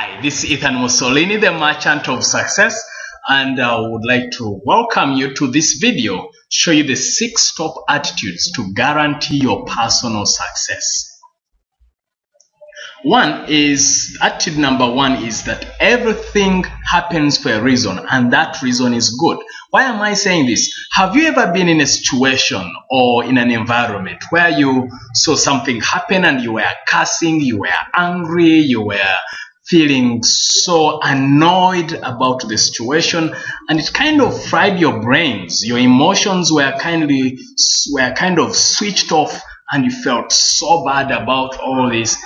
Hi, this is Ethan Musolini, the Merchant of Success, and I would like to welcome you to this video, show you the 6 top attitudes to guarantee your personal success. Attitude number 1 is that everything happens for a reason, and that reason is good. Why am I saying this? Have you ever been in a situation or in an environment where you saw something happen and you were cursing, you were angry, you were feeling so annoyed about the situation, and it kind of fried your brains? Your emotions were kind of switched off, and you felt so bad about all this.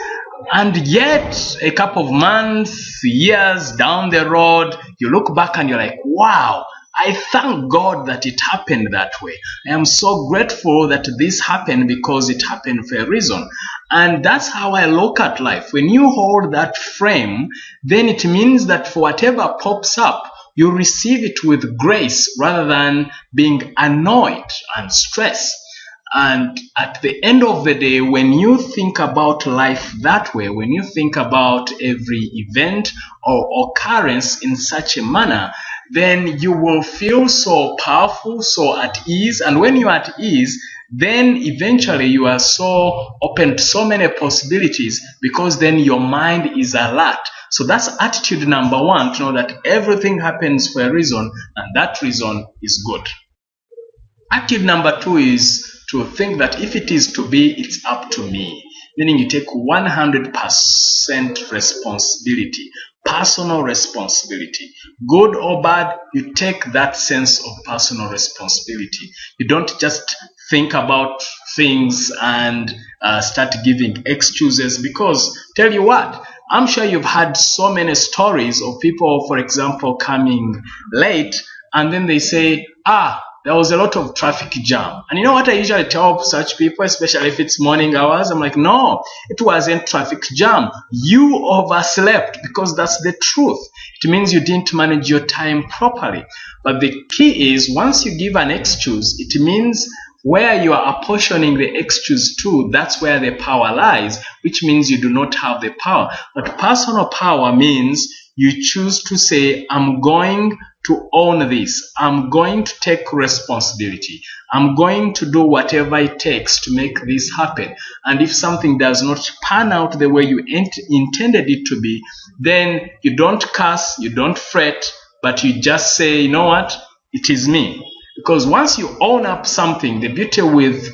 And yet, a couple of months, years down the road, you look back and you're like, wow, I thank God that it happened that way. I am so grateful that this happened because it happened for a reason. And that's how I look at life. When you hold that frame, then it means that for whatever pops up, you receive it with grace rather than being annoyed and stressed. And at the end of the day, when you think about life that way, when you think about every event or occurrence in such a manner, then you will feel so powerful, so at ease. And when you're at ease, then eventually you are so open to so many possibilities, because then your mind is alert. So that's attitude number 1, to know that everything happens for a reason, and that reason is good. Attitude number 2 is to think that if it is to be, it's up to me. Meaning you take 100% responsibility, personal responsibility. Good or bad, you take that sense of personal responsibility. You don't just think about things and start giving excuses, because tell you what, I'm sure you've had so many stories of people, for example, coming late, and then they say, there was a lot of traffic jam. And you know what I usually tell such people, especially if it's morning hours? I'm like, no, it wasn't traffic jam. You overslept, because that's the truth. It means you didn't manage your time properly. But the key is, once you give an excuse, it means where you are apportioning the excuse to, that's where the power lies, which means you do not have the power. But personal power means you choose to say, I'm going to own this. I'm going to take responsibility. I'm going to do whatever it takes to make this happen. And if something does not pan out the way you intended it to be, then you don't curse, you don't fret, but you just say, you know what, it is me. Because once you own up something, the beauty with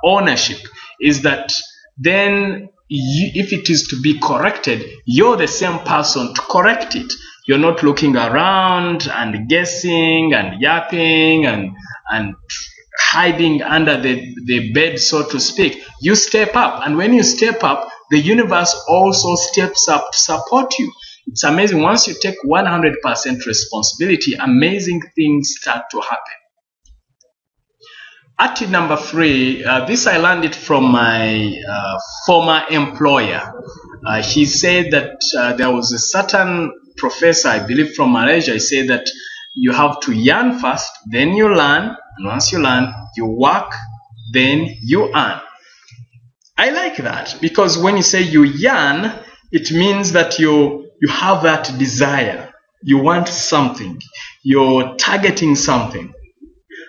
ownership is that then if it is to be corrected, you're the same person to correct it. You're not looking around and guessing and yapping and hiding under the bed, so to speak. You step up, and when you step up, the universe also steps up to support you. It's amazing. Once you take 100% responsibility, amazing things start to happen. Attitude number 3, this I learned it from my former employer. He said that there was a certain professor, I believe from Malaysia. He said that you have to yearn first, then you learn, and once you learn, you work, then you earn. I like that, because when you say you yearn, it means that you have that desire. You want something. You're targeting something.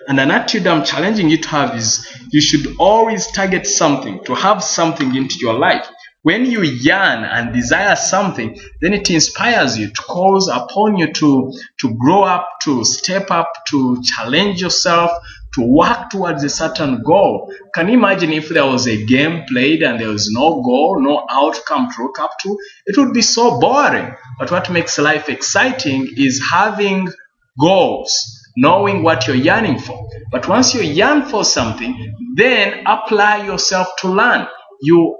And an attitude I'm challenging you to have is, you should always target something, to have something into your life. When you yearn and desire something, then it inspires you, to calls upon you to grow up, to step up, to challenge yourself, to work towards a certain goal. Can you imagine if there was a game played and there was no goal, no outcome to look up to? It would be so boring. But what makes life exciting is having goals, knowing what you're yearning for. But once you yearn for something, then apply yourself to learn. You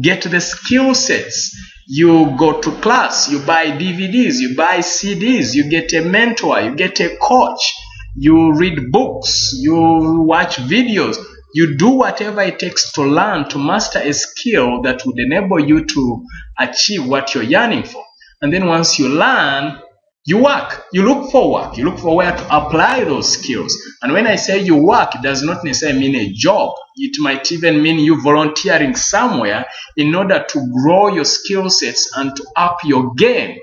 get the skill sets. You go to class, you buy DVDs, you buy CDs, you get a mentor, you get a coach, you read books, you watch videos, you do whatever it takes to learn, to master a skill that would enable you to achieve what you're yearning for. And then once you learn, You work, you look for work, you look for where to apply those skills. And when I say you work, it does not necessarily mean a job. It might even mean you volunteering somewhere in order to grow your skill sets and to up your game.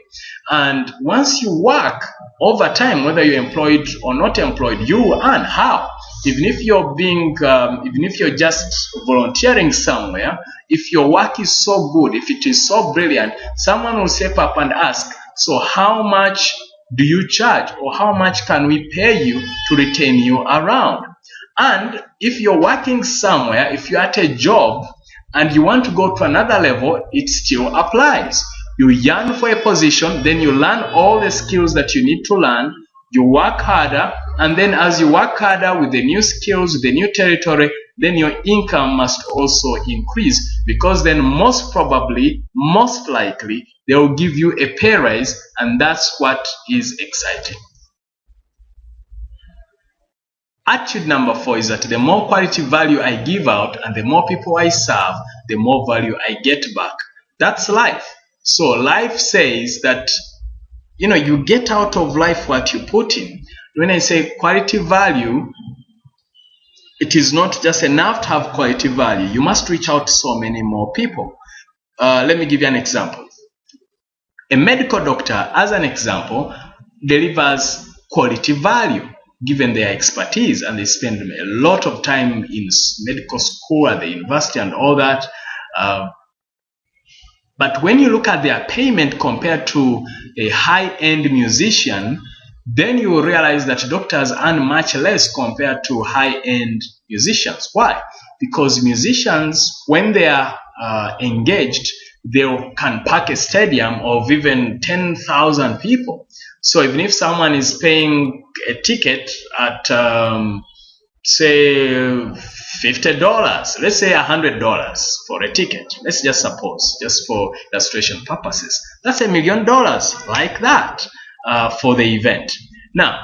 And once you work over time, whether you're employed or not employed, you will earn. How? Even if you're just volunteering somewhere, if your work is so good, if it is so brilliant, someone will step up and ask, so how much do you charge, or how much can we pay you to retain you around? And if you're working somewhere, if you're at a job and you want to go to another level, it still applies. You yearn for a position, then you learn all the skills that you need to learn, you work harder, and then as you work harder with the new skills, with the new territory, then your income must also increase, because then most probably, most likely, they will give you a pay raise, and that's what is exciting. Attitude number 4 is that the more quality value I give out and the more people I serve, the more value I get back. That's life. So life says that, you get out of life what you put in. When I say quality value, it is not just enough to have quality value. You must reach out to so many more people. Let me give you an example. A medical doctor, as an example, delivers quality value given their expertise, and they spend a lot of time in medical school, at the university and all that. But when you look at their payment compared to a high-end musician, then you will realize that doctors earn much less compared to high-end musicians. Why? Because musicians, when they are engaged, they can pack a stadium of even 10,000 people. So even if someone is paying a ticket at, say, $50, let's say $100 for a ticket. Let's just suppose, just for illustration purposes. That's $1 million, like that, for the event. Now,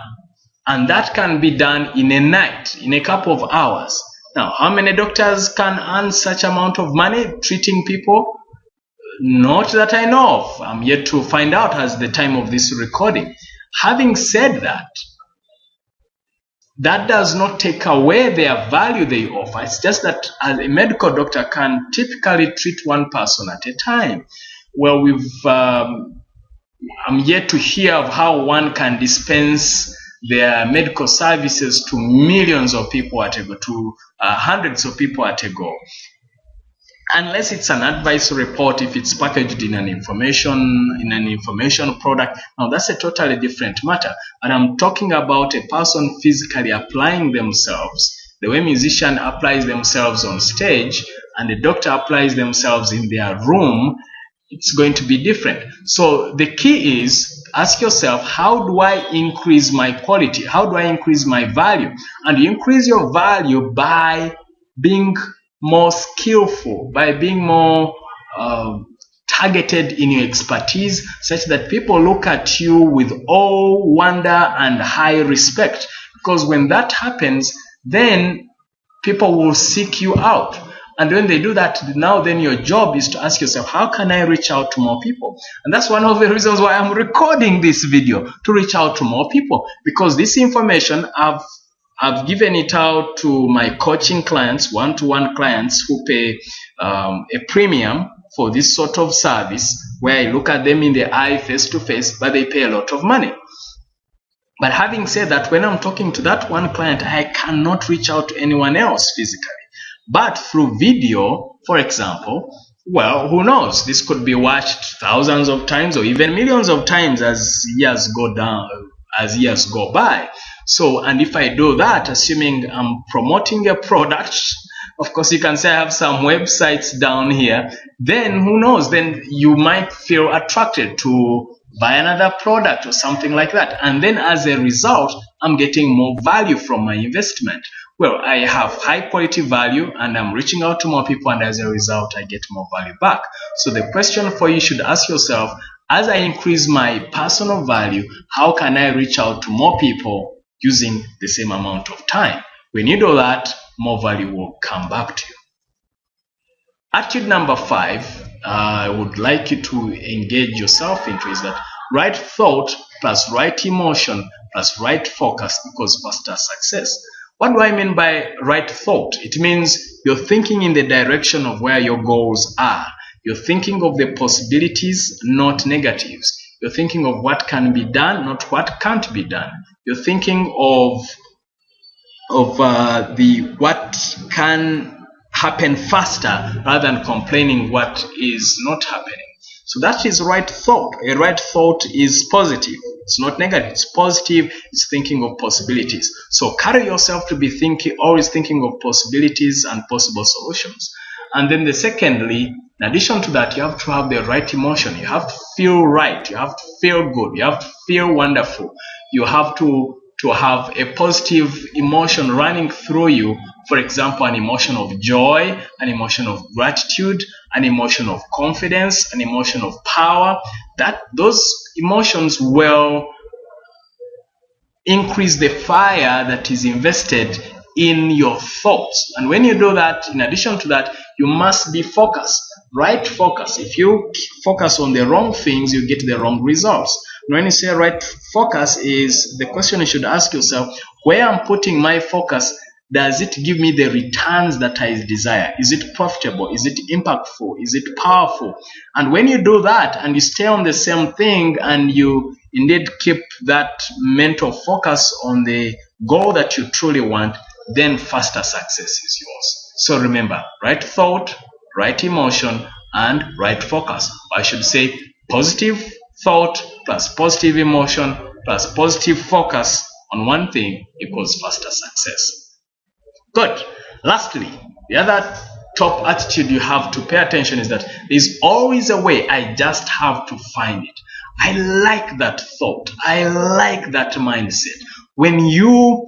and that can be done in a night, in a couple of hours. Now, how many doctors can earn such amount of money treating people? Not that I know of. I'm yet to find out as the time of this recording. Having said that, that does not take away their value they offer. It's just that as a medical doctor can typically treat one person at a time. Well, I'm yet to hear of how one can dispense their medical services to millions of people at a go, to hundreds of people at a go. Unless it's an advice report, if it's packaged in an information product, now that's a totally different matter. And I'm talking about a person physically applying themselves, the way musician applies themselves on stage and the doctor applies themselves in their room. It's going to be different. So the key is, ask yourself, how do I increase my quality? How do I increase my value? And you increase your value by being more skillful, by being more targeted in your expertise, such that people look at you with awe, wonder, and high respect. Because when that happens, then people will seek you out. And when they do that, now then your job is to ask yourself, how can I reach out to more people? And that's one of the reasons why I'm recording this video, to reach out to more people. Because this information, I've given it out to my coaching clients, one-to-one clients who pay a premium for this sort of service, where I look at them in the eye face-to-face, but they pay a lot of money. But having said that, when I'm talking to that one client, I cannot reach out to anyone else physically. But through video, for example, well, who knows? This could be watched thousands of times or even millions of times as years go by. So, and if I do that, assuming I'm promoting a product, of course you can say I have some websites down here, then who knows? Then you might feel attracted to buy another product or something like that. And then as a result, I'm getting more value from my investment. Well, I have high quality value and I'm reaching out to more people, and as a result, I get more value back. So the question for you should ask yourself, as I increase my personal value, how can I reach out to more people using the same amount of time? When you do that, more value will come back to you. Attitude number 5, I would like you to engage yourself into is that right thought plus right emotion plus right focus equals faster success. What do I mean by right thought? It means you're thinking in the direction of where your goals are. You're thinking of the possibilities, not negatives. You're thinking of what can be done, not what can't be done. You're thinking of what can happen faster rather than complaining what is not happening. So that is right thought. A right thought is positive. It's not negative. It's positive. It's thinking of possibilities. So carry yourself to be always thinking of possibilities and possible solutions. And then secondly, in addition to that, you have to have the right emotion. You have to feel right. You have to feel good. You have to feel wonderful. You have to have a positive emotion running through you. For example, an emotion of joy, an emotion of gratitude, an emotion of confidence, an emotion of power. Those emotions will increase the fire that is invested in your thoughts. And when you do that, in addition to that, you must be focused. Right focus. If you focus on the wrong things, you get the wrong results. When you say right focus, is the question you should ask yourself: where I'm putting my focus, does it give me the returns that I desire? Is it profitable? Is it impactful? Is it powerful? And when you do that and you stay on the same thing and you indeed keep that mental focus on the goal that you truly want, then faster success is yours. So remember, right thought, right emotion, and right focus. I should say positive thought plus positive emotion plus positive focus on one thing equals faster success. Good. Lastly, the other top attitude you have to pay attention is that there's always a way. I just have to find it. I like that thought. I like that mindset. When you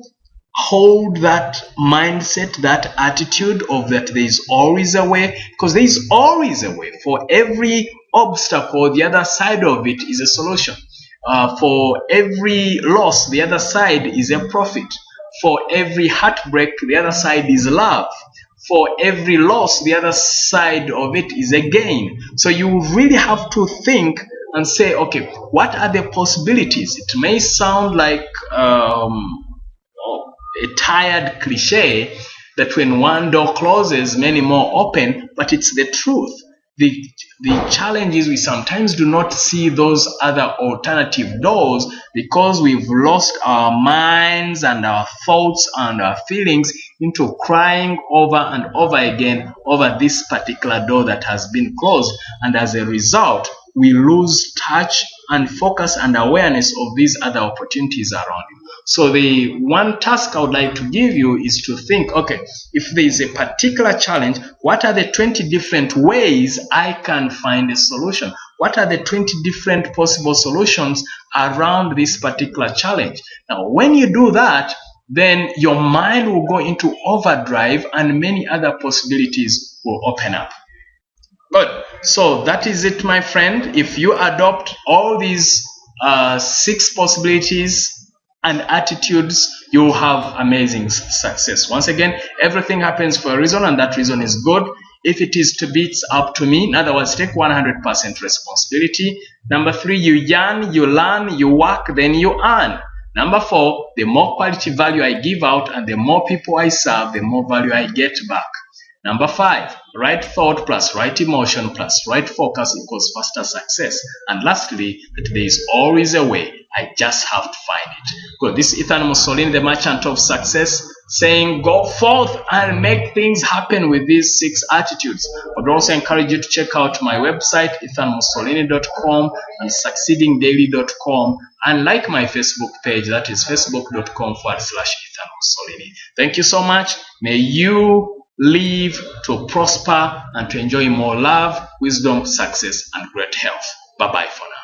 hold that mindset, that attitude of that there is always a way, because there is always a way. For every obstacle, the other side of it is a solution. For every loss, the other side is a profit. For every heartbreak, the other side is love. For every loss, the other side of it is a gain. So you really have to think and say, okay, what are the possibilities? It may sound like a tired cliche that when one door closes, many more open, but it's the truth. The challenge is we sometimes do not see those other alternative doors because we've lost our minds and our thoughts and our feelings into crying over and over again over this particular door that has been closed. And as a result, we lose touch and focus and awareness of these other opportunities around you. So the one task I would like to give you is to think, okay, if there is a particular challenge, what are the 20 different ways I can find a solution? What are the 20 different possible solutions around this particular challenge? Now, when you do that, then your mind will go into overdrive and many other possibilities will open up. Good. So that is it, my friend. If you adopt all these 6 possibilities and attitudes, you will have amazing success. Once again, everything happens for a reason, and that reason is good. If it is to be, it's up to me. In other words, take 100% responsibility. Number 3, you yearn, you learn, you work, then you earn. Number 4, the more quality value I give out and the more people I serve, the more value I get back. Number 5, right thought plus right emotion plus right focus equals faster success. And lastly, that there is always a way. I just have to find it. Good. This is Ethan Musolini, the merchant of success, saying go forth and make things happen with these 6 attitudes. I would also encourage you to check out my website, ethanmusolini.com and succeedingdaily.com, and like my Facebook page, that is facebook.com/Ethan Musolini. Thank you so much. May you live to prosper and to enjoy more love, wisdom, success, and great health. Bye-bye for now.